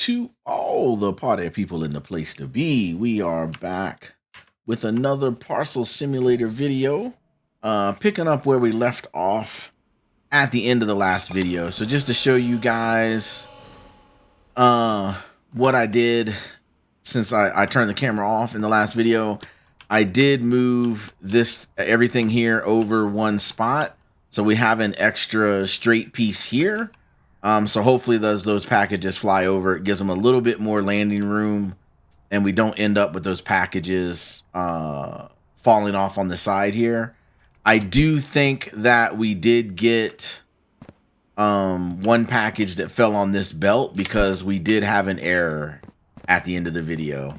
to all the party people in the place to be. We are back with another parcel simulator video, picking up where we left off at the end of the last video. So just to show you guys what I did since I turned the camera off in the last video, I did move everything here over one spot, so we have an extra straight piece here. So hopefully those packages fly over. It gives them a little bit more landing room, and we don't end up with those packages falling off on the side here. I do think that we did get one package that fell on this belt because we did have an error at the end of the video.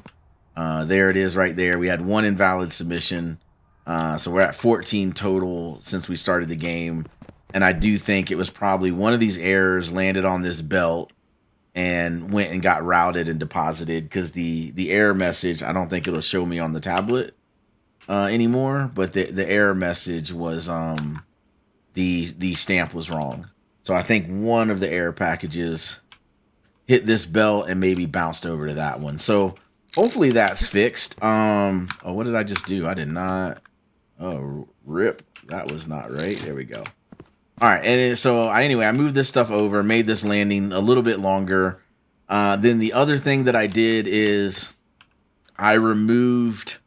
There it is right there. We had one invalid submission. So we're at 14 total since we started the game. And I do think it was probably one of these errors landed on this belt and went and got routed and deposited, because the error message, I don't think it'll show me on the tablet anymore, but the error message was the stamp was wrong. So I think one of the error packages hit this belt and maybe bounced over to that one. So hopefully that's fixed. Oh, what did I just do? I did not. Oh, rip. That was not right. There we go. All right, and so anyway, I moved this stuff over, made this landing a little bit longer. Then the other thing that I did is I removed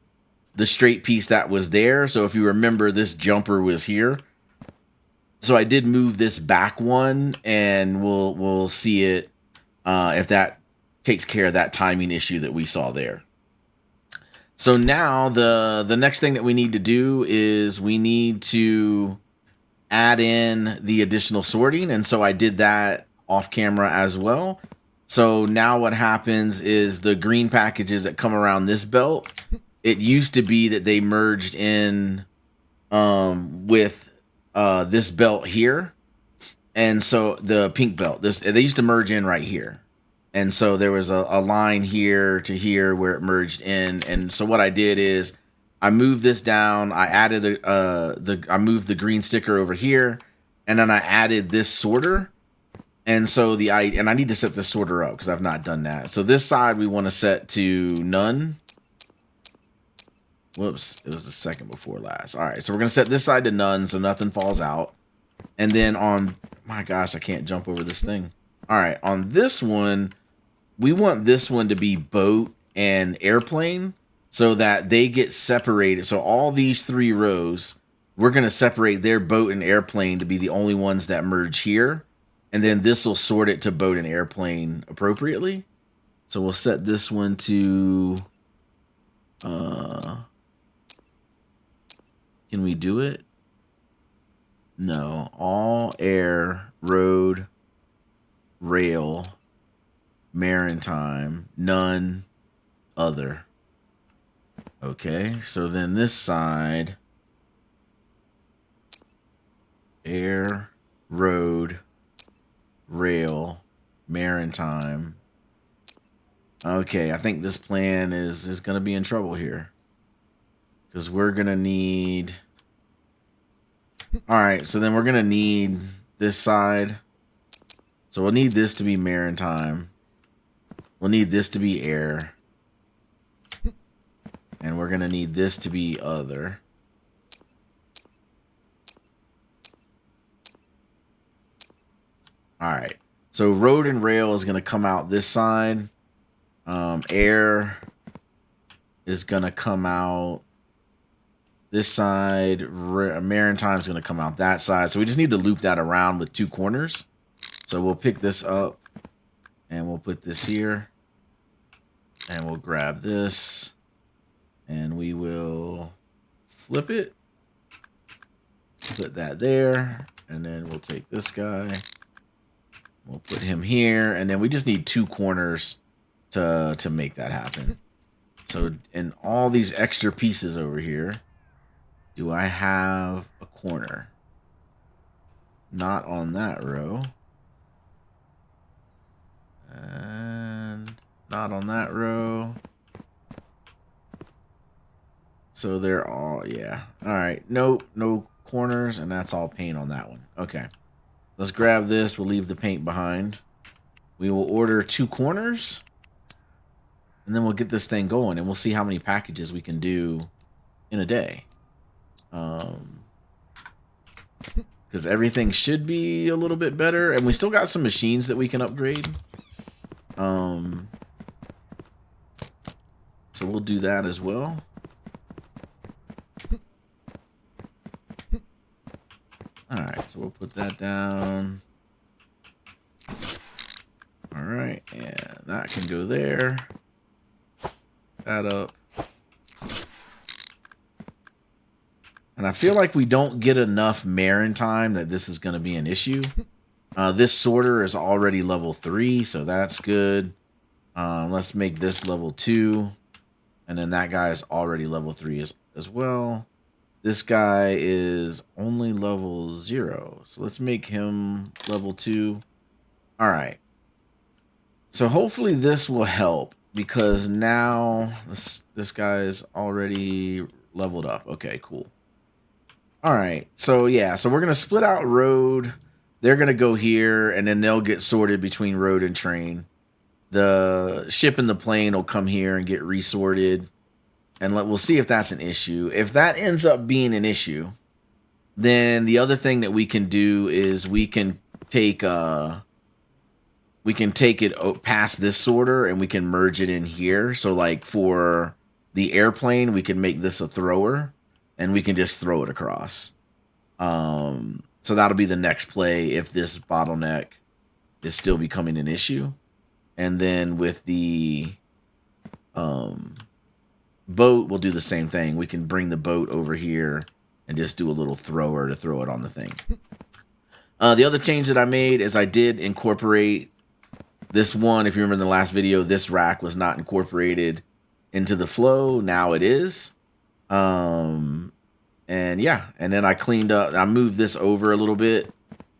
the straight piece that was there. So if you remember, this jumper was here. So I did move this back one, and we'll see it if that takes care of that timing issue that we saw there. So now the next thing that we need to do is we need to add in the additional sorting, and so I did that off camera as well. So now what happens is the green packages that come around this belt, it used to be that they merged in with this belt here, and so the pink belt, they used to merge in right here, and so there was a line here to here where it merged in. And so what I did is I moved this down. I added I moved the green sticker over here, and then I added this sorter. And so I need to set the sorter up because I've not done that. So this side we want to set to none. Whoops, it was the second before last. All right, so we're gonna set this side to none so nothing falls out. And then on, my gosh, I can't jump over this thing. All right, on this one, we want this one to be boat and airplane, so that they get separated. So all these three rows, we're going to separate their boat and airplane to be the only ones that merge here. And then this will sort it to boat and airplane appropriately. So we'll set this one to... can we do it? No. All air, road, rail, maritime, none, other. Okay, so then this side, air, road, rail, maritime. Okay, I think this plan is going to be in trouble here, because we're going to need... All right, so then we're going to need this side. So we'll need this to be maritime. We'll need this to be air. And we're going to need this to be other. All right. So road and rail is going to come out this side. Air is going to come out this side. Maritime is going to come out that side. So we just need to loop that around with two corners. So we'll pick this up and we'll put this here. And we'll grab this. And we will flip it, put that there, and then we'll take this guy, we'll put him here, and then we just need two corners to make that happen. So in all these extra pieces over here, do I have a corner? Not on that row. And not on that row. So they're all, yeah. All right, no corners, and that's all paint on that one. Okay, let's grab this. We'll leave the paint behind. We will order 2 corners. And then we'll get this thing going. And we'll see how many packages we can do in a day. Because everything should be a little bit better. And we still got some machines that we can upgrade. So we'll do that as well. Alright, so we'll put that down. Alright, and that can go there. That up. And I feel like we don't get enough Marin time that this is going to be an issue. This sorter is already level 3, so that's good. Let's make this level 2. And then that guy is already level 3 as well. This guy is only level 0. So let's make him level 2. All right. So hopefully this will help because now this guy is already leveled up. Okay, cool. All right. So yeah, so we're going to split out road. They're going to go here and then they'll get sorted between road and train. The ship and the plane will come here and get resorted. And we'll see if that's an issue. If that ends up being an issue, then the other thing that we can do is we can take it past this sorter and we can merge it in here. So like for the airplane, we can make this a thrower and we can just throw it across. So that'll be the next play if this bottleneck is still becoming an issue. And then with the boat, we'll do the same thing. We can bring the boat over here and just do a little thrower to throw it on the thing. The other change that I made is I did incorporate this one. If you remember in the last video, this rack was not incorporated into the flow. Now it is. And yeah, and then I cleaned up. I moved this over a little bit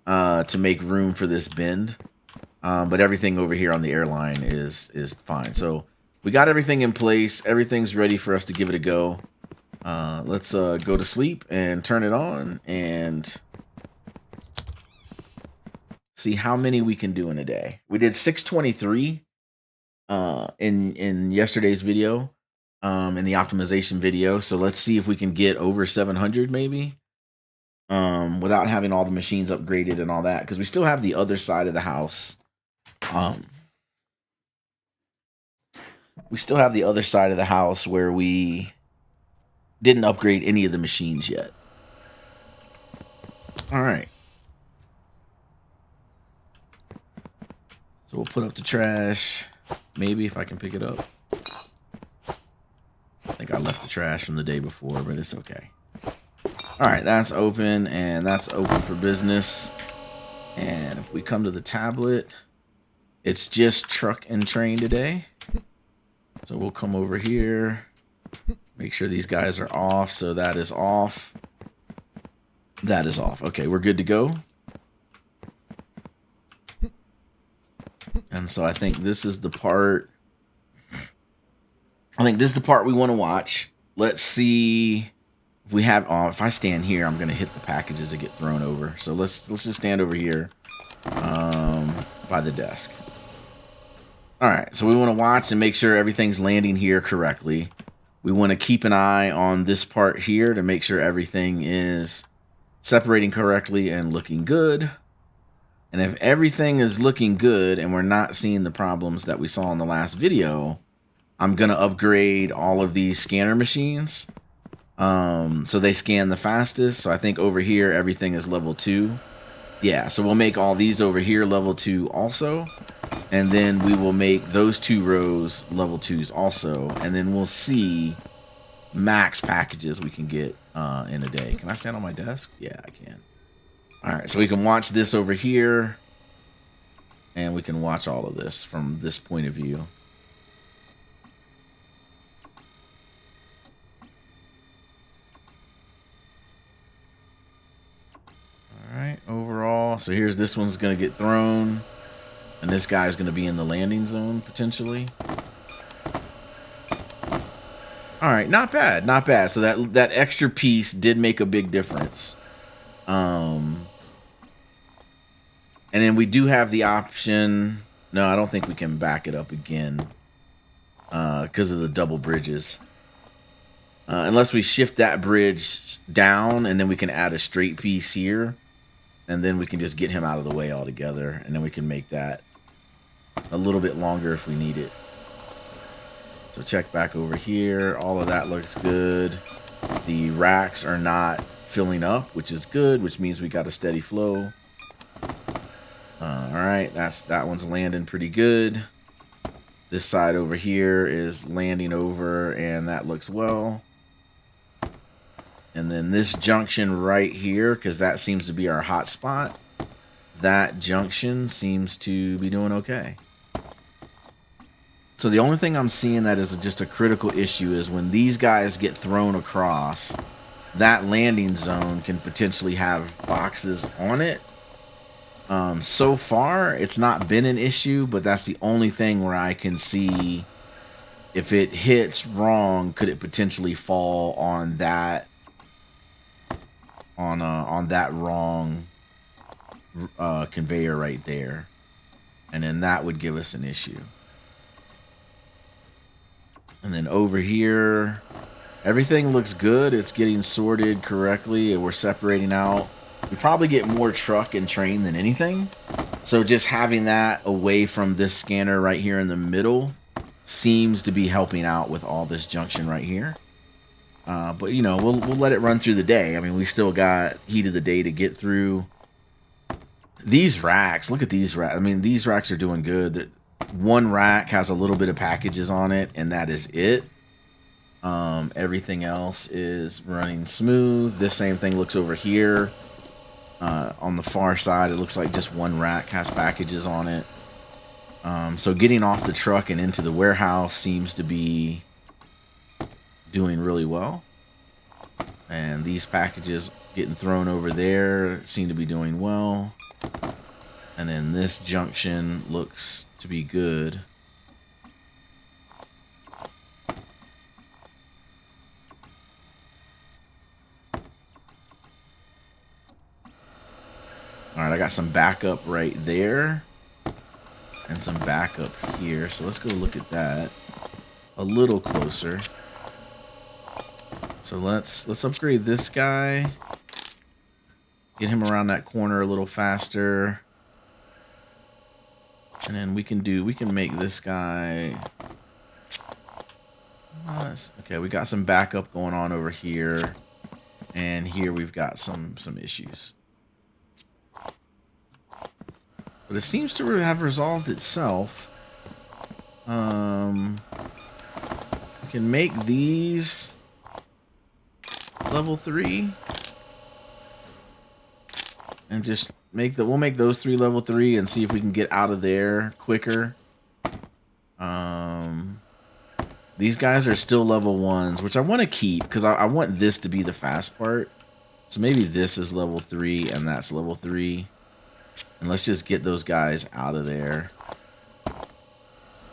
to make room for this bend. But everything over here on the airline is fine. So we got everything in place. Everything's ready for us to give it a go. Let's go to sleep and turn it on and see how many we can do in a day. We did 623 in yesterday's video, in the optimization video. So let's see if we can get over 700 maybe, without having all the machines upgraded and all that, because we still have the other side of the house. We still have the other side of the house where we didn't upgrade any of the machines yet. All right. So we'll put up the trash. Maybe if I can pick it up. I think I left the trash from the day before, but it's okay. All right, that's open and that's open for business. And if we come to the tablet, it's just truck and train today. So we'll come over here, make sure these guys are off. So that is off. That is off. Okay, we're good to go. And so I think this is the part. I think this is the part we want to watch. Let's see if we have. Oh, if I stand here, I'm gonna hit the packages that get thrown over. So let's just stand over here, by the desk. All right, so we want to watch and make sure everything's landing here correctly. We want to keep an eye on this part here to make sure everything is separating correctly and looking good. And if everything is looking good and we're not seeing the problems that we saw in the last video, I'm going to upgrade all of these scanner machines so they scan the fastest. So I think over here, everything is level 2. Yeah, so we'll make all these over here level 2 also. And then we will make those 2 rows level 2s also. And then we'll see max packages we can get in a day. Can I stand on my desk? Yeah, I can. All right, so we can watch this over here. And we can watch all of this from this point of view. All right, overall. So here's this one's going to get thrown. And this guy's going to be in the landing zone, potentially. All right, not bad, not bad. So that extra piece did make a big difference. And then we do have the option No, I don't think we can back it up again because of the double bridges. Unless we shift that bridge down and then we can add a straight piece here. And then we can just get him out of the way altogether. And then we can make that a little bit longer if we need it. So check back over here. All of that looks good. The racks are not filling up, which is good, which means we got a steady flow. All right, that one's landing pretty good. This side over here is landing over, and that looks well. And then this junction right here, because that seems to be our hot spot, that junction seems to be doing okay. So the only thing I'm seeing that is just a critical issue is when these guys get thrown across, that landing zone can potentially have boxes on it. So far, it's not been an issue, but that's the only thing where I can see if it hits wrong, could it potentially fall on that on that wrong conveyor right there, and then that would give us an issue. And then over here, everything looks good. It's getting sorted correctly, and we're separating out. We probably get more truck and train than anything. So just having that away from this scanner right here in the middle seems to be helping out with all this junction right here. But, you know, we'll let it run through the day. I mean, we still got heat of the day to get through. These racks, look at these racks. I mean, these racks are doing good. One rack has a little bit of packages on it, and that is it. Everything else is running smooth. This same thing looks over here. On the far side, it looks like just one rack has packages on it. So getting off the truck and into the warehouse seems to be doing really well. And these packages getting thrown over there seem to be doing well. And then this junction looks to be good. All right, I got some backup right there and some backup here. So let's go look at that a little closer. So let's upgrade this guy. Get him around that corner a little faster. And then we can make this guy. Okay, we got some backup going on over here. And here we've got some issues. But it seems to have resolved itself. We can make these level 3. And just we'll make those 3 level 3 and see if we can get out of there quicker. These guys are still level 1s, which I want to keep because I want this to be the fast part. So maybe this is level 3 and that's level 3. And let's just get those guys out of there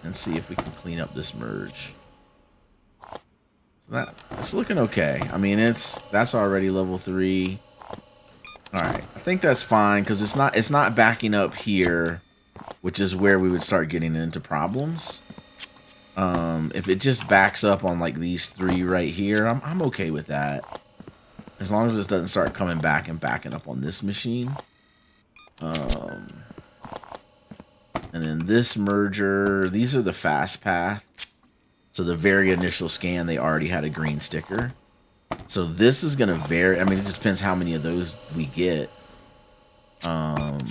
and see if we can clean up this merge. So that's looking okay. I mean, that's already level 3. All right, I think that's fine because it's not backing up here, which is where we would start getting into problems. If it just backs up on like these 3 right here, I'm okay with that. As long as this doesn't start coming back and backing up on this machine. And then this merger, these are the fast path. So the very initial scan, they already had a green sticker. So this is going to vary. I mean, it just depends how many of those we get. But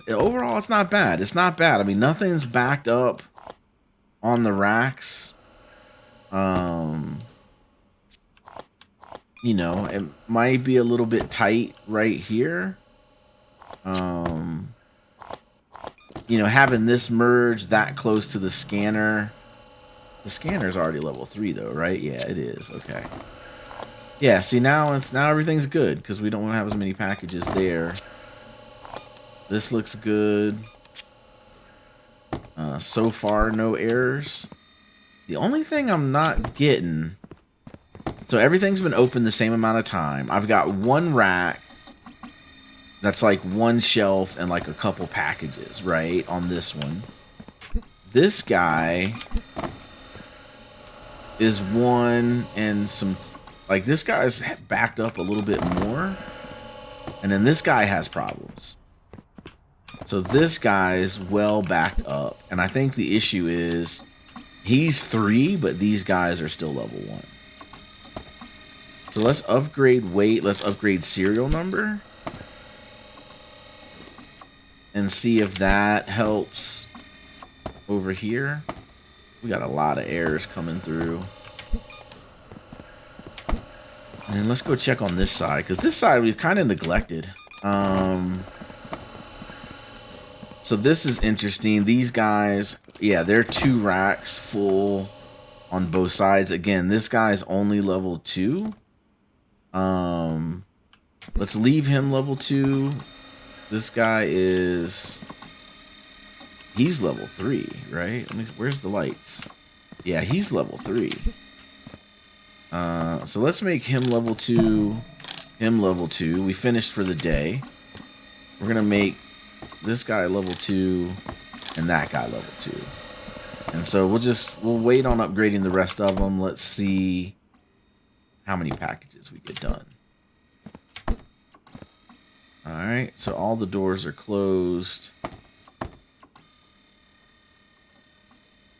overall, it's not bad. It's not bad. I mean, nothing's backed up on the racks. You know, it might be a little bit tight right here. You know, having this merge that close to the scanner. The scanner's already level 3 though, right? Yeah, it is. Okay. Yeah, see now everything's good because we don't have as many packages there. This looks good. So far, no errors. The only thing I'm not getting... So everything's been open the same amount of time. I've got one rack That's like one shelf and like a couple packages, right? On this one. This guy is one and some, like this guy's backed up a little bit more. And then this guy has problems. So this guy's well backed up. And I think the issue is he's 3, but these guys are still level 1. So let's upgrade weight. Let's upgrade serial number. And see if that helps over here. We got a lot of errors coming through. And then let's go check on this side, because this side we've kind of neglected. So this is interesting. These guys, yeah, they're 2 racks full on both sides. Again, this guy's only level 2. Let's leave him level 2. This guy he's level 3, right? Where's the lights? Yeah, he's level 3. So let's make him level 2, him level 2. We finished for the day. We're gonna make this guy level 2 and that guy level 2. And so we'll wait on upgrading the rest of them. Let's see how many packages we get done. All right, so all the doors are closed.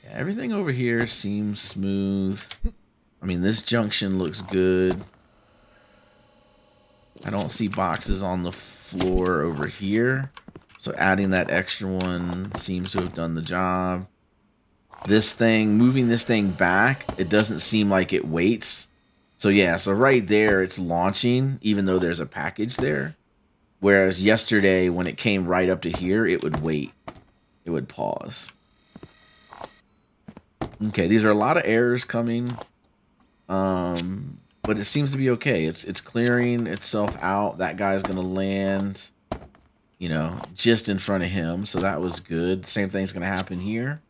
Yeah, everything over here seems smooth. I mean, this junction looks good. I don't see boxes on the floor over here. So adding that extra one seems to have done the job. This thing, moving this thing back, it doesn't seem like it waits. So yeah, so right there, it's launching, even though there's a package there. Whereas yesterday, when it came right up to here, it would wait. It would pause. Okay, these are a lot of errors coming. But it seems to be okay. It's clearing itself out. That guy's gonna land, you know, just in front of him. So that was good. Same thing's gonna happen here.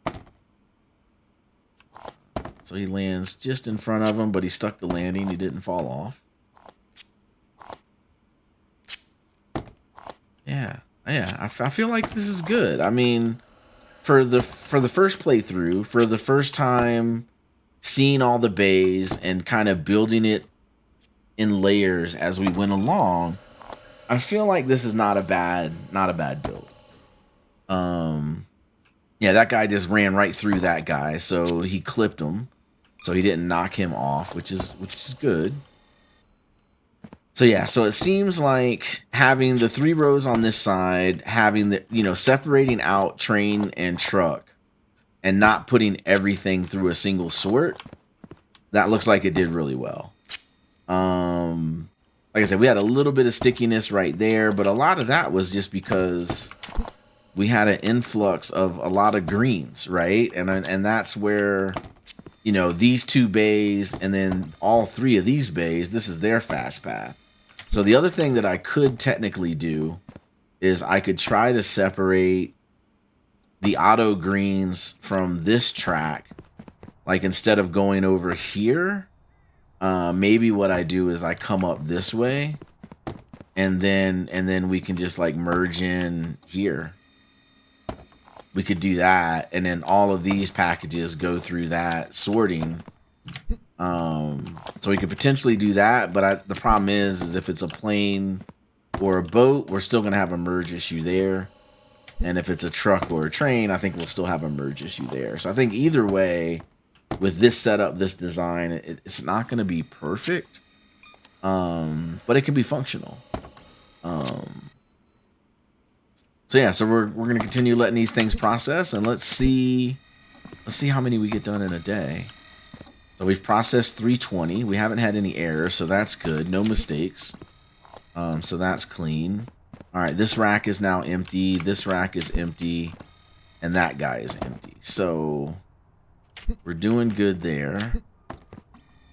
So he lands just in front of him, but he stuck the landing. He didn't fall off. Yeah, I feel like this is good. I mean, for the first playthrough, for the first time seeing all the bays and kind of building it in layers as we went along, I feel like this is not a bad build. Yeah, that guy just ran right through that guy, so he clipped him, so he didn't knock him off, which is good. So yeah, so it seems like having the 3 rows on this side, having the, you know, separating out train and truck, and not putting everything through a single sort, that looks like it did really well. Like I said, we had a little bit of stickiness right there, but a lot of that was just because we had an influx of a lot of greens, right? And that's where, you know, these 2 bays and then all 3 of these bays, this is their fast path. So the other thing that I could technically do is I could try to separate the auto greens from this track. Like, instead of going over here, maybe what I do is I come up this way, and then we can just like merge in here. We could do that, and then all of these packages go through that sorting. So we could potentially do that, but the problem is if it's a plane or a boat, we're still gonna have a merge issue there. And if it's a truck or a train, I think we'll still have a merge issue there. So I think either way, with this setup, this design, it's not going to be perfect, but it can be functional. So yeah, so we're going to continue letting these things process, and let's see how many we get done in a day. So we've processed 320. We haven't had any errors, so that's good. No mistakes. So that's clean. All right, this rack is now empty. This rack is empty, and that guy is empty. So we're doing good there.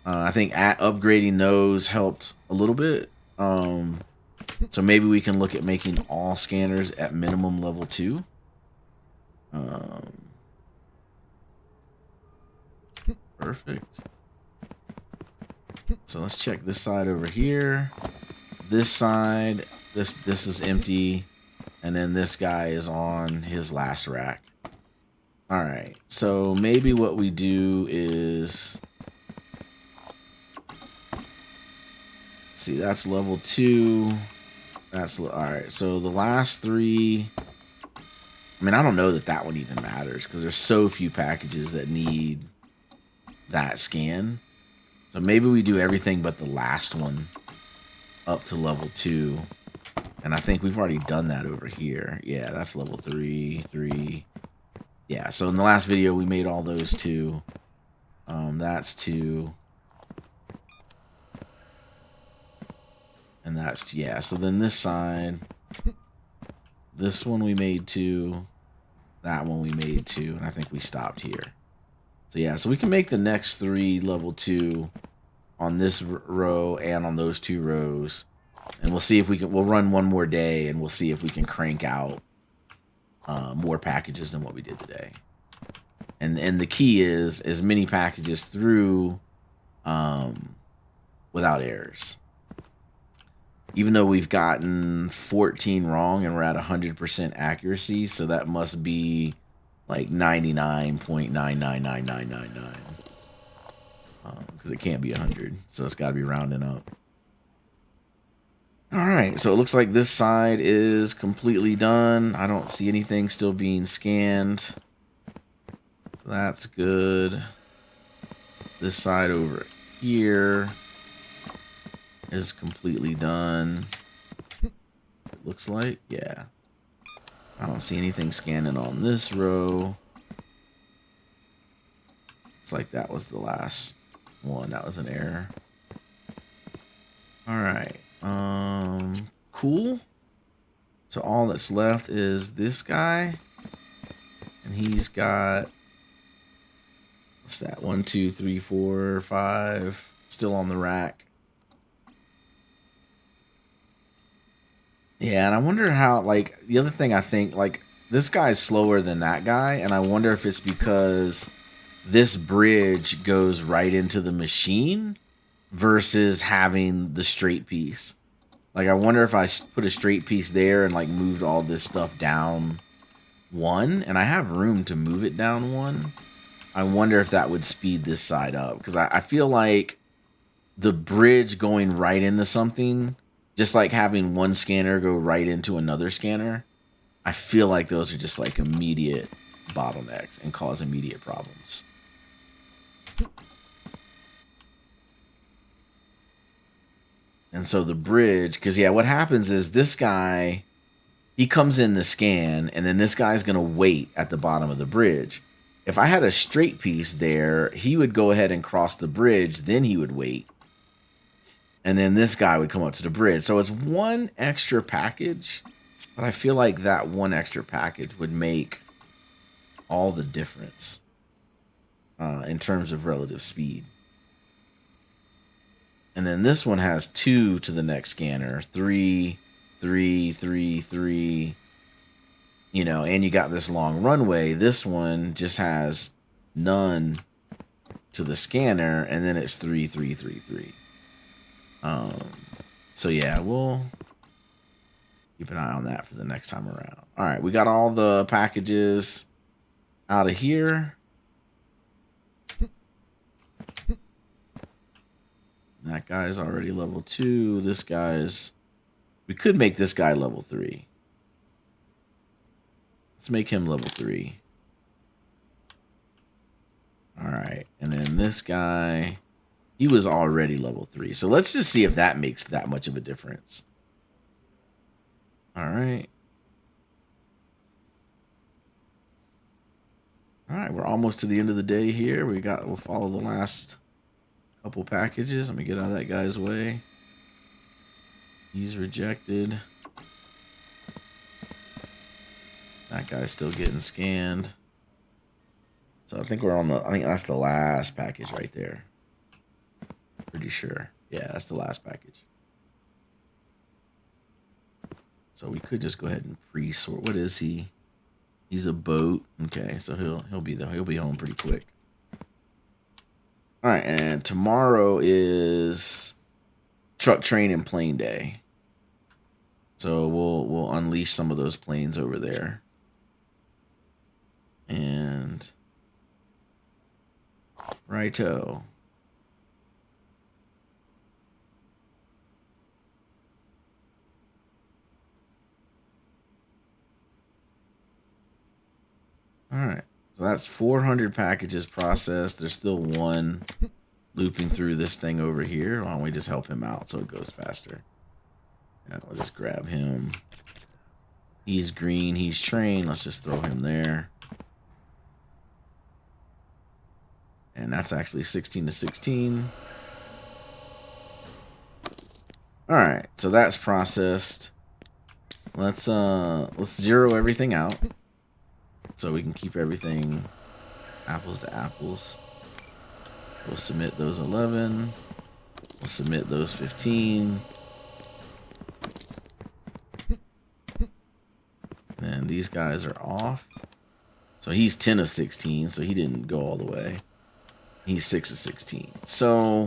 I think upgrading those helped a little bit. So maybe we can look at making all scanners at minimum level 2. Perfect. So let's check this side over here. This side, This is empty, and then this guy is on his last rack. All right, so maybe what we do is, see, that's level 2. That's all right. So the last 3. I mean, I don't know that one even matters because there's so few packages that need that scan. So maybe we do everything but the last one up to level 2. And I think we've already done that over here. Yeah, that's level 3, 3. Yeah, so in the last video, we made all those 2. That's 2. And that's, yeah, so then this side, this one we made 2. That one we made 2. And I think we stopped here. So yeah, so we can make the next 3 level 2 on this row and on those 2 rows. And we'll see if we can, we'll run one more day and we'll see if we can crank out more packages than what we did today. And the key is as many packages through without errors. Even though we've gotten 14 wrong and we're at 100% accuracy, so that must be like 99.999999. Because it can't be 100, so it's got to be rounding up. All right, so it looks like this side is completely done. I don't see anything still being scanned. So that's good. This side over here is completely done. It looks like, yeah. I don't see anything scanning on this row. It's like that was the last one. That was an error. All right. Cool. So all that's left is this guy, and he's got, what's that? 1, 2, 3, 4, 5. Still on the rack. Yeah, and I wonder how, like, the other thing I think, like, this guy's slower than that guy, and I wonder if it's because this bridge goes right into the machine versus having the straight piece. Like, I wonder if I put a straight piece there and, like, moved all this stuff down 1, and I have room to move it down 1. I wonder if that would speed this side up, because I feel like the bridge going right into something, just like having one scanner go right into another scanner, I feel like those are just like immediate bottlenecks and cause immediate problems. And so the bridge, because yeah, what happens is this guy, he comes in to scan, and then this guy's going to wait at the bottom of the bridge. If I had a straight piece there, he would go ahead and cross the bridge, then he would wait. And then this guy would come up to the bridge. So it's one extra package, but I feel like that one extra package would make all the difference in terms of relative speed. And then this one has 2 to the next scanner, 3, 3, 3, 3. You know, and you got this long runway. This one just has none to the scanner, and then it's 3, 3, 3, 3. So yeah, we'll keep an eye on that for the next time around. All right, we got all the packages out of here. That guy's already level 2. This guy's, we could make this guy level 3. Let's make him level 3. All right, and then this guy, he was already level 3. So let's just see if that makes that much of a difference. All right. All right, we're almost to the end of the day here. We'll follow the last couple packages. Let me get out of that guy's way. He's rejected. That guy's still getting scanned. So I think we're on I think that's the last package right there. Pretty sure. Yeah, that's the last package. So we could just go ahead and pre-sort. What is he? He's a boat. Okay, so he'll be home pretty quick. All right, and tomorrow is truck, train, and plane day. So we'll unleash some of those planes over there. And righto. All right. So that's 400 packages processed. There's still one looping through this thing over here. Why don't we just help him out so it goes faster? Yeah, we'll just grab him. He's green. He's trained. Let's just throw him there. And that's actually 16 to 16. All right. So that's processed. Let's zero everything out so we can keep everything apples to apples. We'll submit those 11. We'll submit those 15. And these guys are off. So he's 10 of 16, so he didn't go all the way. He's 6 of 16. So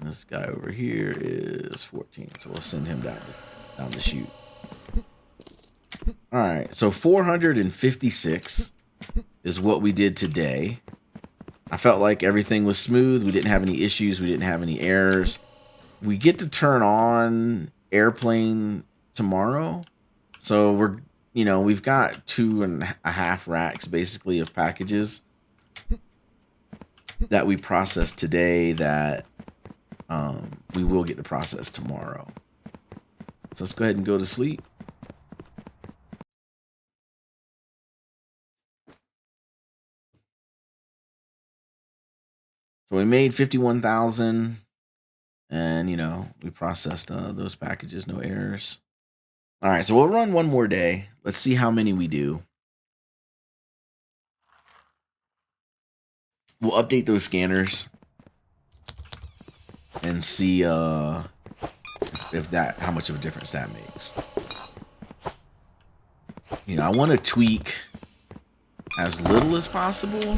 this guy over here is 14. So we'll send him down to shoot. All right, so 456 is what we did today. I felt like everything was smooth. We didn't have any issues. We didn't have any errors. We get to turn on airplane tomorrow. So we've got 2.5 racks basically of packages that we processed today that we will get to process tomorrow. So let's go ahead and go to sleep. So we made 51,000 and we processed those packages, no errors. All right, so we'll run one more day. Let's see how many we do. We'll update those scanners and see how much of a difference that makes. I want to tweak as little as possible.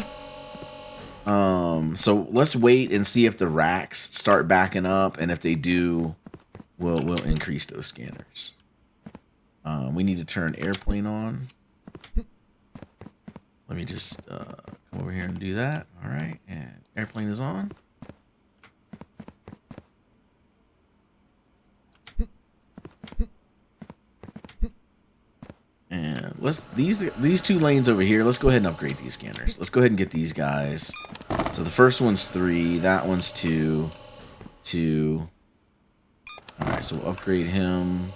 So let's wait and see if the racks start backing up, and if they do, we'll increase those scanners. We need to turn airplane on. Let me just come over here and do that. All right, and airplane is on. And these two lanes over here, let's go ahead and upgrade these scanners. Let's go ahead and get these guys. So the first one's 3, that one's 2. All right, so we'll upgrade him.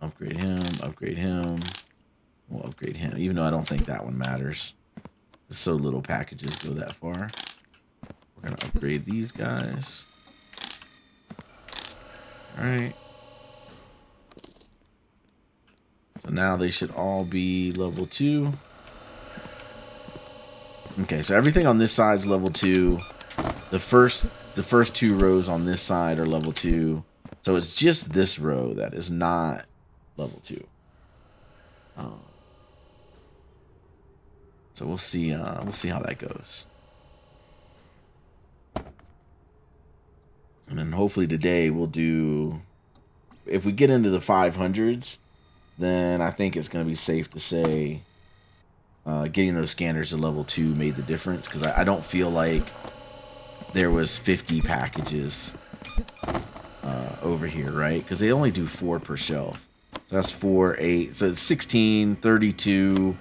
Upgrade him. We'll upgrade him, even though I don't think that one matters. So little packages go that far. We're gonna upgrade these guys. All right. So now they should all be level 2. Okay, so everything on this side is level 2. The first 2 rows on this side are level 2. So it's just this row that is not level 2. So we'll see how that goes. And then hopefully today we'll do, if we get into the 500s, then I think it's going to be safe to say getting those scanners to level 2 made the difference, because I don't feel like there was 50 packages over here, right? Because they only do 4 per shelf. So that's 4, 8. So it's 16, 32,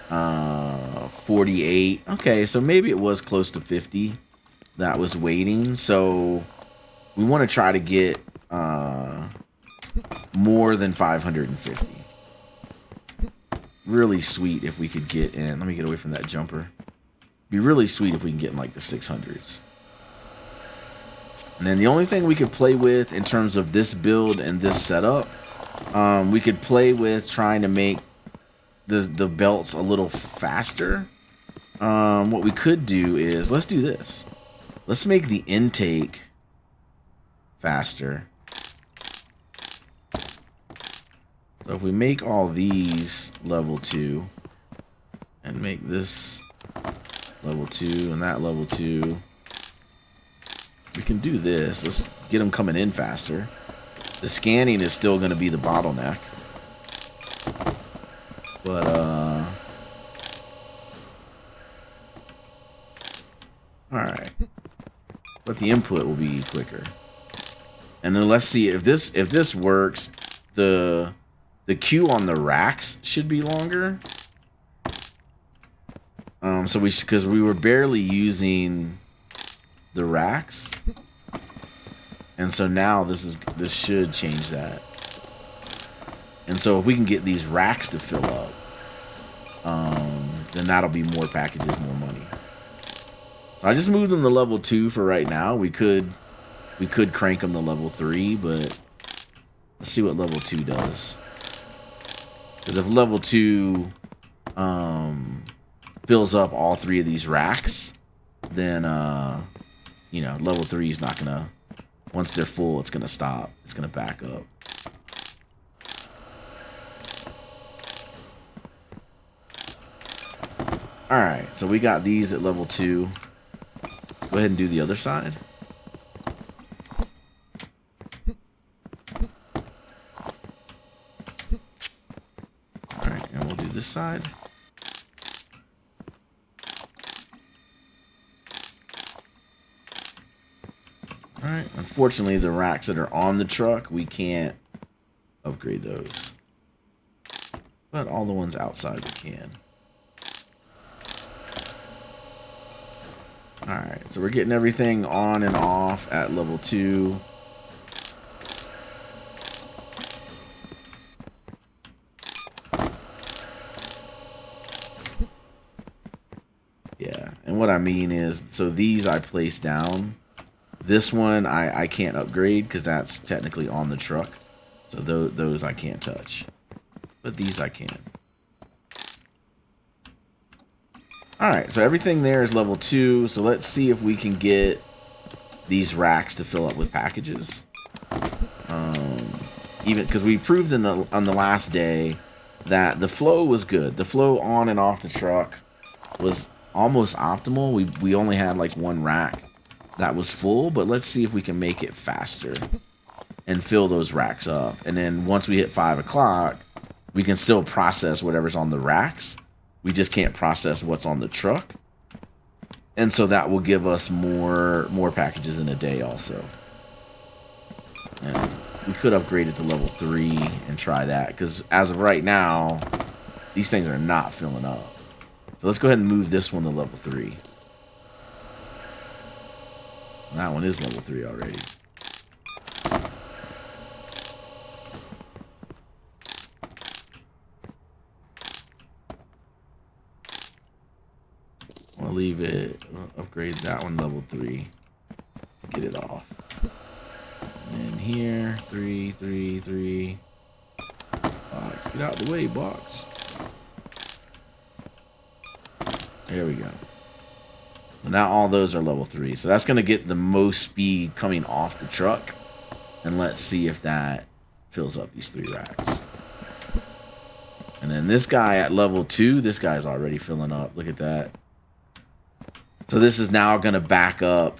48. Okay, so maybe it was close to 50 that was waiting. So we want to try to get more than 550. Really sweet if we could get in. Let me get away from that jumper. Be really sweet if we can get in like the 600s. And then the only thing we could play with in terms of this build and this setup, we could play with trying to make the belts a little faster. What we could do is, let's do this. Let's make the intake faster. So if we make all these level 2 and make this level 2 and that level 2, We can do this. Let's get them coming in faster. The scanning is still going to be the bottleneck. But, alright. But the input will be quicker. And then let's see if this works. The queue on the racks should be longer. So because we were barely using the racks, and so now this should change that. And so if we can get these racks to fill up, then that'll be more packages, more money. So I just moved them to level 2 for right now. We could crank them to level 3, but let's see what level 2 does. Because if level 2 fills up all 3 of these racks, then you know, level 3 is not gonna, once they're full, it's gonna stop. It's gonna back up. Alright, so we got these at level 2. Let's go ahead and do the other side. Alright, and we'll do this side. Alright, unfortunately the racks that are on the truck, we can't upgrade those. But all the ones outside we can. Alright, so we're getting everything on and off at level 2. Yeah, and what I mean is, so these I place down. This one I can't upgrade because that's technically on the truck. So those I can't touch. But these I can. Alright, so everything there is level 2. So let's see if we can get these racks to fill up with packages. Even because we proved on the last day that the flow was good. The flow on and off the truck was almost optimal. We only had like one rack that was full, but let's see if we can make it faster and fill those racks up. And then once we hit 5 o'clock, we can still process whatever's on the racks. We just can't process what's on the truck. And so that will give us more packages in a day also. And we could upgrade it to level 3 and try that, because as of right now, these things are not filling up. So let's go ahead and move this one to level 3. That one is level 3 already. I'll leave it. I'll upgrade that one level 3 to get it off. And then here, 3, 3, 3. Box, get out of the way, box. There we go. Now all those are level 3. So that's going to get the most speed coming off the truck. And let's see if that fills up these 3 racks. And then this guy at level 2, this guy's already filling up. Look at that. So this is now going to back up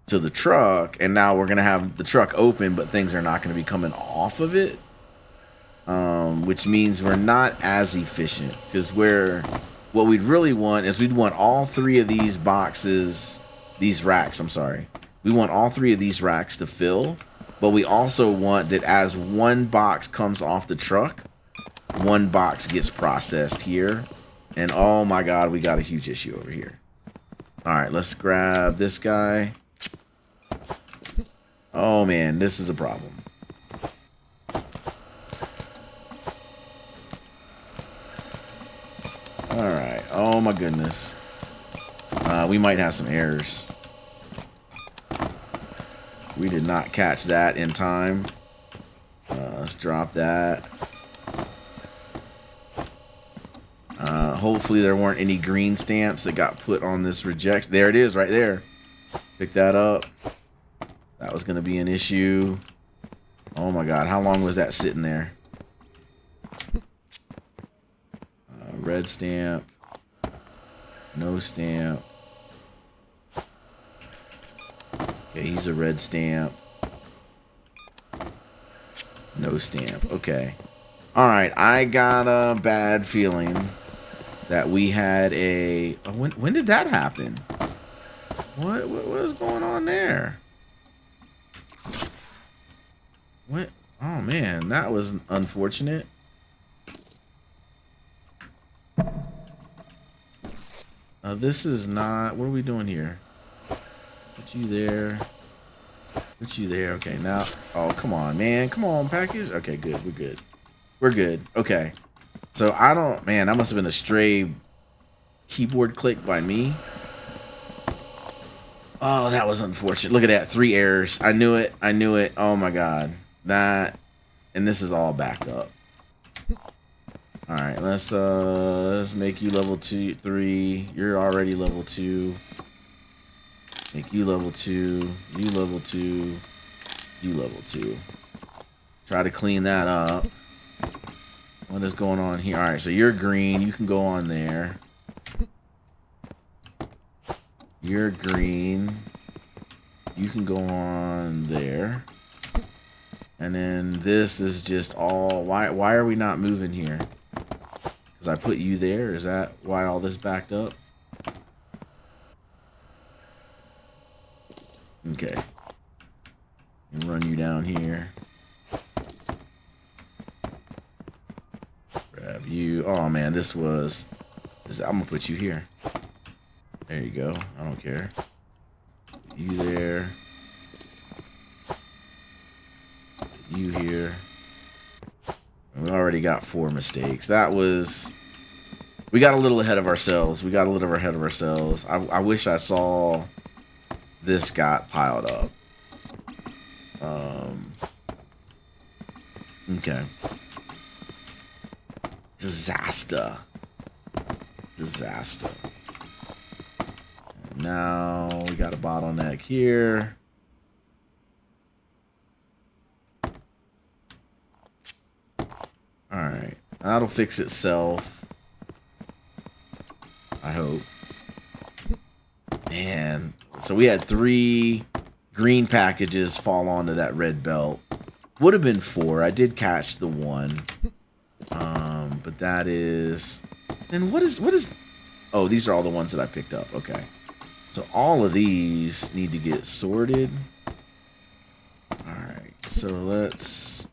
to the truck. And now we're going to have the truck open, but things are not going to be coming off of it. Which means we're not as efficient. Because what we'd really want is we'd want all 3 of these boxes, these racks, I'm sorry. We want all 3 of these racks to fill, but we also want that as one box comes off the truck, one box gets processed here. And oh my God, we got a huge issue over here. All right, let's grab this guy. Oh man, this is a problem. Alright, oh my goodness. We might have some errors. We did not catch that in time. Let's drop that. Hopefully there weren't any green stamps that got put on this reject. There it is, right there. Pick that up. That was going to be an issue. Oh my God, how long was that sitting there? Red stamp. No stamp. Okay, he's a red stamp. No stamp. Okay. Alright, I got a bad feeling that we had a... Oh, when did that happen? What was going on there? What? Oh man, that was unfortunate. This is not... What are we doing here? Put you there. Put you there. Okay, now... Oh, come on, man. Come on, package. Okay, good. We're good. We're good. Okay. So, I don't... Man, that must have been a stray keyboard click by me. Oh, that was unfortunate. Look at that. 3 errors. I knew it. I knew it. Oh, my God. That... And this is all backed up. Alright, let's make you level 2, 3. You're already level 2. Make you level 2. You level 2. You level 2. Try to clean that up. What is going on here? Alright, so you're green. You can go on there. You're green. You can go on there. And then this is just all... Why are we not moving here? Because I put you there? Is that why all this backed up? Okay. And run you down here. Grab you. Oh man, this was... I'm going to put you here. There you go. I don't care. Put you there. Put you here. We already got 4 mistakes. That was... We got a little ahead of ourselves. We got a little ahead of ourselves. I wish I saw this got piled up. Okay. Disaster. Disaster. And now we got a bottleneck here. Alright. That'll fix itself. I hope. Man. So we had 3 green packages fall onto that red belt. Would have been 4. I did catch the 1. But that is... And what is... Oh, these are all the ones that I picked up. Okay. So all of these need to get sorted. Alright. So let's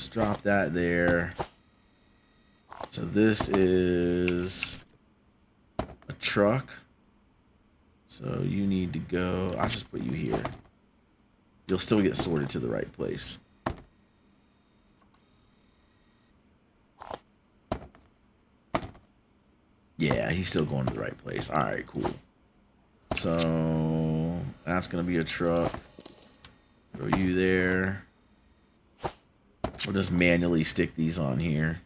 drop that there. So this is a truck. So you need to go... I'll just put you here. You'll still get sorted to the right place. Yeah, he's still going to the right place. Alright, cool. So that's going to be a truck. Throw you there. We'll just manually stick these on here.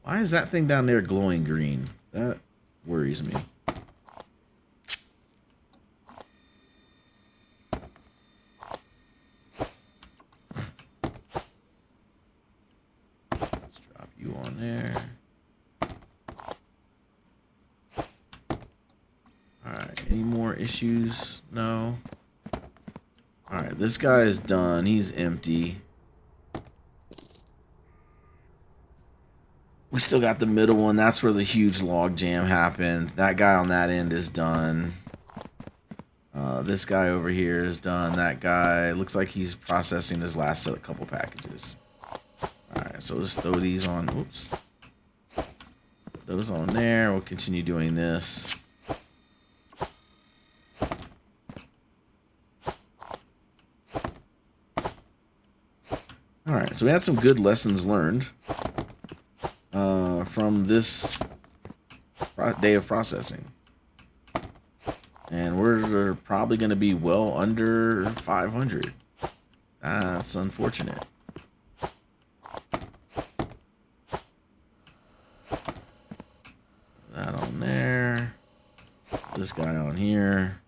Why is that thing down there glowing green? That worries me. Let's drop you on there. Alright, any more issues? No. Alright, this guy is done. He's empty. We still got the middle one. That's where the huge log jam happened. That guy on that end is done. This guy over here is done. That guy looks like he's processing his last couple packages. Alright, so let's throw these on. Oops. Put those on there. We'll continue doing this. Alright, so we had some good lessons learned from this day of processing. And we're probably going to be well under 500. That's unfortunate. That on there. This guy on here.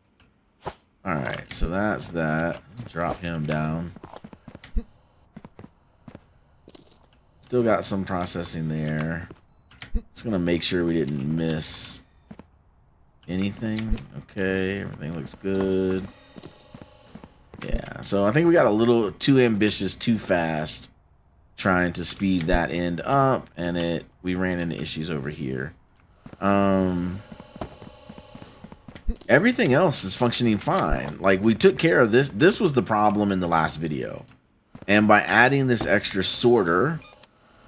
Alright, so that's that. Drop him down. Still got some processing there. Just gonna make sure we didn't miss anything. Okay, everything looks good. Yeah, so I think we got a little too ambitious, too fast, trying to speed that end up, and we ran into issues over here. Everything else is functioning fine. Like, we took care of this. This was the problem in the last video. And by adding this extra sorter,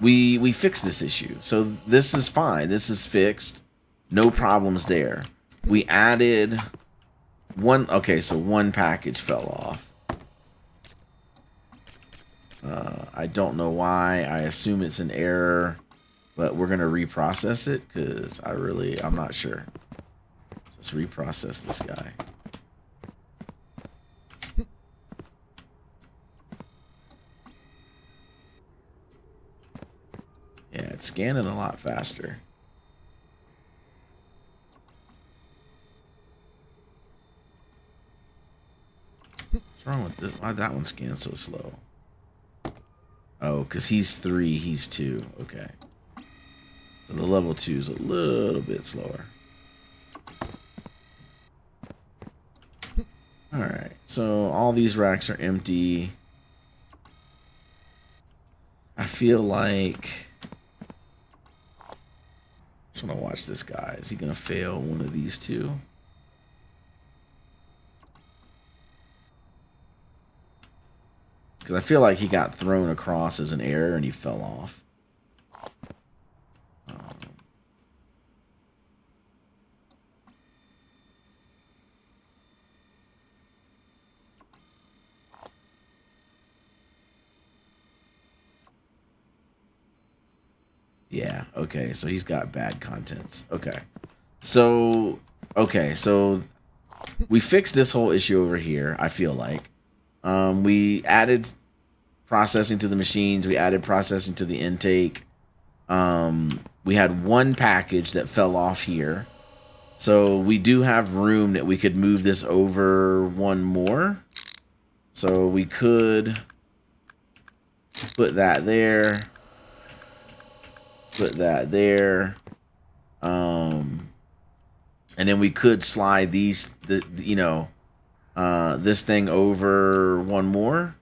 we fixed this issue. So this is fine. This is fixed. No problems there. We added one. Okay, so one package fell off. I don't know why. I assume it's an error, but we're going to reprocess it because I'm not sure. Let's reprocess this guy. Yeah, it's scanning a lot faster. What's wrong with this? Why'd that one scan so slow? Oh, because he's 3, he's 2. Okay. So the level 2 is a little bit slower. Alright, so all these racks are empty. I feel like... I just want to watch this guy. Is he going to fail one of these two? Because I feel like he got thrown across as an error and he fell off. Yeah, okay, so he's got bad contents. Okay. So we fixed this whole issue over here, I feel like. We added processing to the machines. We added processing to the intake. We had one package that fell off here. So we do have room that we could move this over one more. So we could put that there. Put that there. And then we could slide this thing over one more.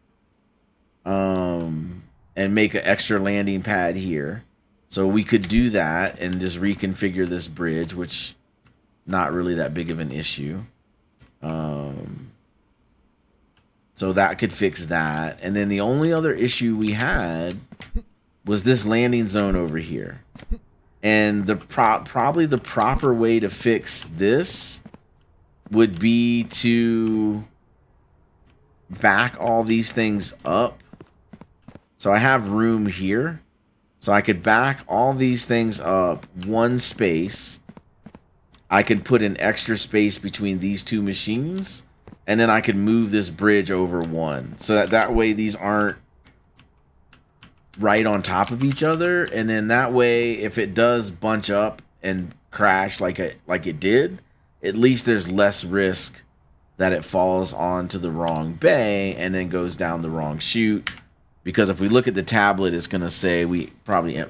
And make an extra landing pad here. So we could do that and just reconfigure this bridge, which not really that big of an issue. So that could fix that. And then the only other issue we had was this landing zone over here. And probably the proper way to fix this would be to back all these things up. So I have room here. So I could back all these things up one space. I could put an extra space between these two machines. And then I could move this bridge over one. So that way these aren't right on top of each other. And then that way, if it does bunch up and crash like it did, at least there's less risk that it falls onto the wrong bay and then goes down the wrong chute. Because if we look at the tablet, it's going to say we probably,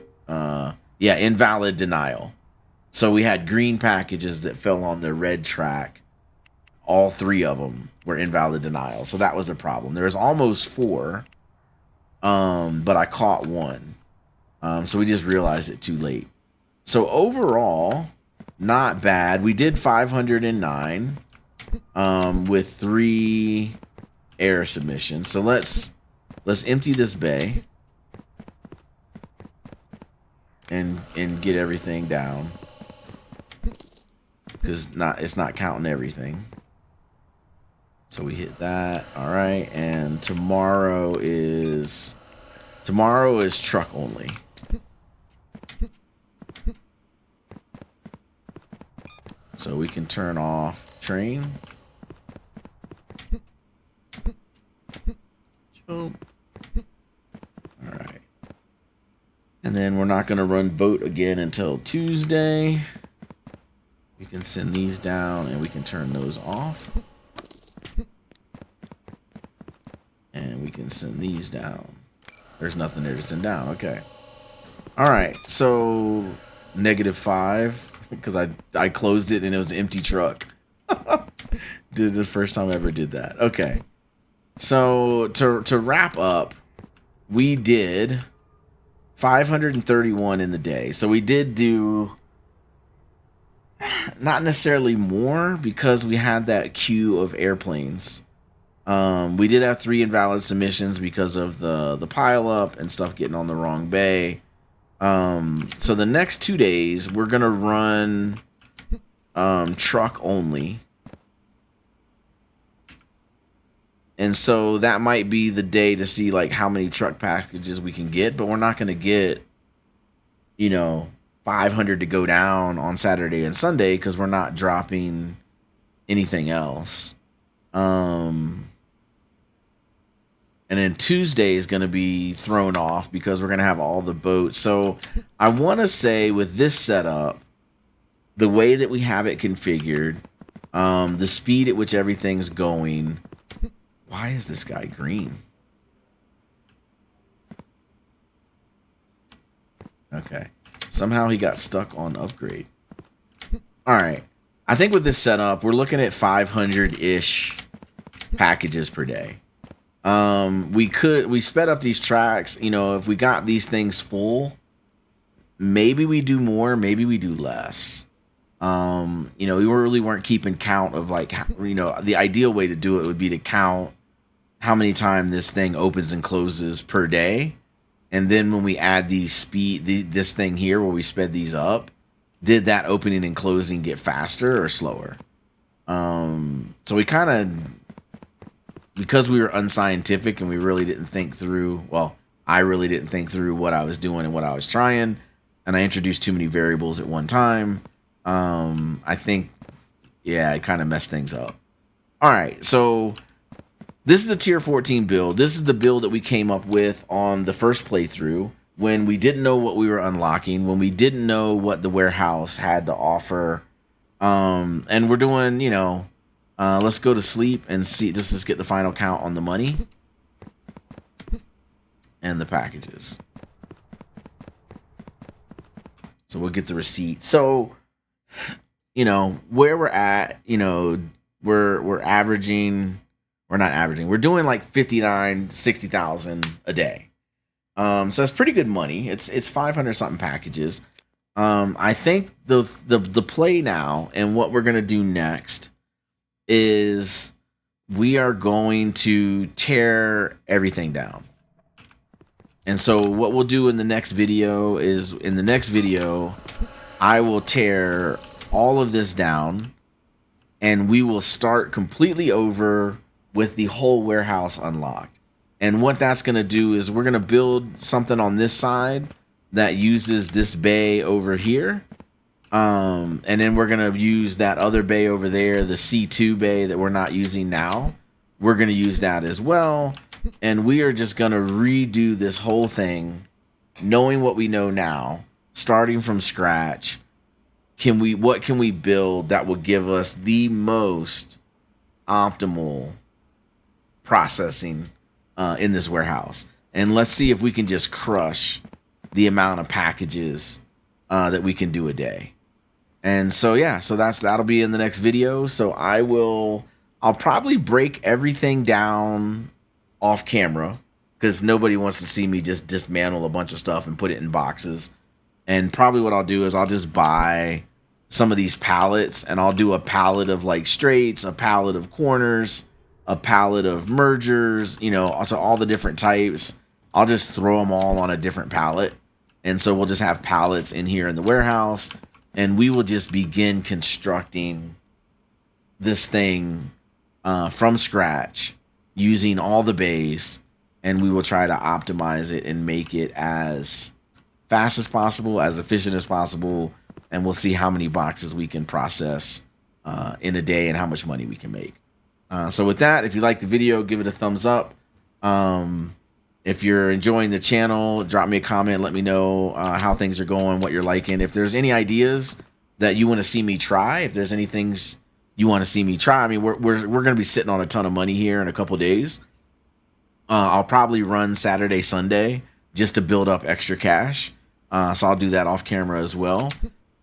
invalid denial. So we had green packages that fell on the red track. All 3 of them were invalid denial. So that was a problem. There was almost 4, but I caught 1. So we just realized it too late. So overall, not bad. We did 509 with 3 error submissions. So let's empty this bay and get everything down, because it's not counting everything. So we hit that. All right, and tomorrow is truck only. So we can turn off train. All right. And then we're not going to run boat again until Tuesday. We can send these down and we can turn those off. And we can send these down. There's nothing there to send down. Okay. All right, so -5 because I closed it and it was an empty truck. Did the first time I ever did that. Okay, so to wrap up, we did 531 in the day. So we did do not necessarily more because we had that queue of airplanes. We did have 3 invalid submissions because of the pile up and stuff getting on the wrong bay. So the next 2 days we're gonna run truck only. And so that might be the day to see like how many truck packages we can get, but we're not gonna get, 500 to go down on Saturday and Sunday because we're not dropping anything else. And then Tuesday is going to be thrown off because we're going to have all the boats. So I want to say with this setup, the way that we have it configured, the speed at which everything's going. Why is this guy green? Okay. Somehow he got stuck on upgrade. All right. I think with this setup, we're looking at 500-ish packages per day. We sped up these tracks. If we got these things full, maybe we do more, maybe we do less. We really weren't keeping count of like, the ideal way to do it would be to count how many times this thing opens and closes per day. And then when we add this thing here where we sped these up, did that opening and closing get faster or slower? So we kind of, because we were unscientific and we really didn't think through, well, I really didn't think through what I was doing and what I was trying, and I introduced too many variables at one time. I think, it kind of messed things up. All right, so this is the tier 14 build. This is the build that we came up with on the first playthrough when we didn't know what we were unlocking, when we didn't know what the warehouse had to offer. And we're doing, let's go to sleep and see, just get the final count on the money and the packages. So we'll get the receipt. So, where we're at, we're averaging, we're not averaging, we're doing like 59, 60,000 a day. So that's pretty good money. It's 500 something packages. I think the play now and what we're gonna do next is we are going to tear everything down. And so what we'll do in the next video is, I will tear all of this down and we will start completely over with the whole warehouse unlocked. And what that's going to do is we're going to build something on this side that uses this bay over here. And then we're going to use that other bay over there, the C2 bay that we're not using now. We're going to use that as well. And we are just going to redo this whole thing, knowing what we know now, starting from scratch. What can we build that will give us the most optimal processing in this warehouse? And let's see if we can just crush the amount of packages that we can do a day. And so that'll be in the next video. So I'll probably break everything down off camera because nobody wants to see me just dismantle a bunch of stuff and put it in boxes. And probably what I'll do is I'll just buy some of these pallets and I'll do a pallet of like straights, a pallet of corners, a pallet of mergers, also all the different types. I'll just throw them all on a different pallet. And so we'll just have pallets in here in the warehouse and we will just begin constructing this thing from scratch using all the bays, and we will try to optimize it and make it as fast as possible, as efficient as possible, and we'll see how many boxes we can process in a day and how much money we can make. So with that, if you like the video, give it a thumbs up. If you're enjoying the channel, drop me a comment, let me know how things are going, what you're liking. If there's any ideas that you want to see me try, if there's any things you want to see me try, I mean, we're going to be sitting on a ton of money here in a couple days. I'll probably run Saturday, Sunday just to build up extra cash. So I'll do that off camera as well.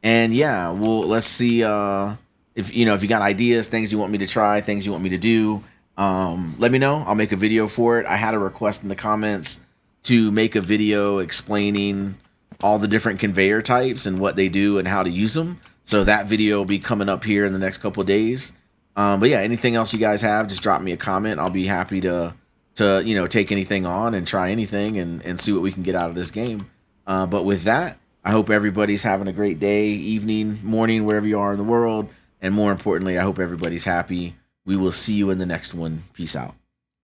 And yeah, well, let's see if if you got ideas, things you want me to try, things you want me to do. Let me know. I'll make a video for it. I had a request in the comments to make a video explaining all the different conveyor types and what they do and how to use them. So that video will be coming up here in the next couple of days. But yeah, anything else you guys have, just drop me a comment. I'll be happy to take anything on and try anything and see what we can get out of this game. But with that, I hope everybody's having a great day, evening, morning, wherever you are in the world. And more importantly, I hope everybody's happy. We will see you in the next one. Peace out.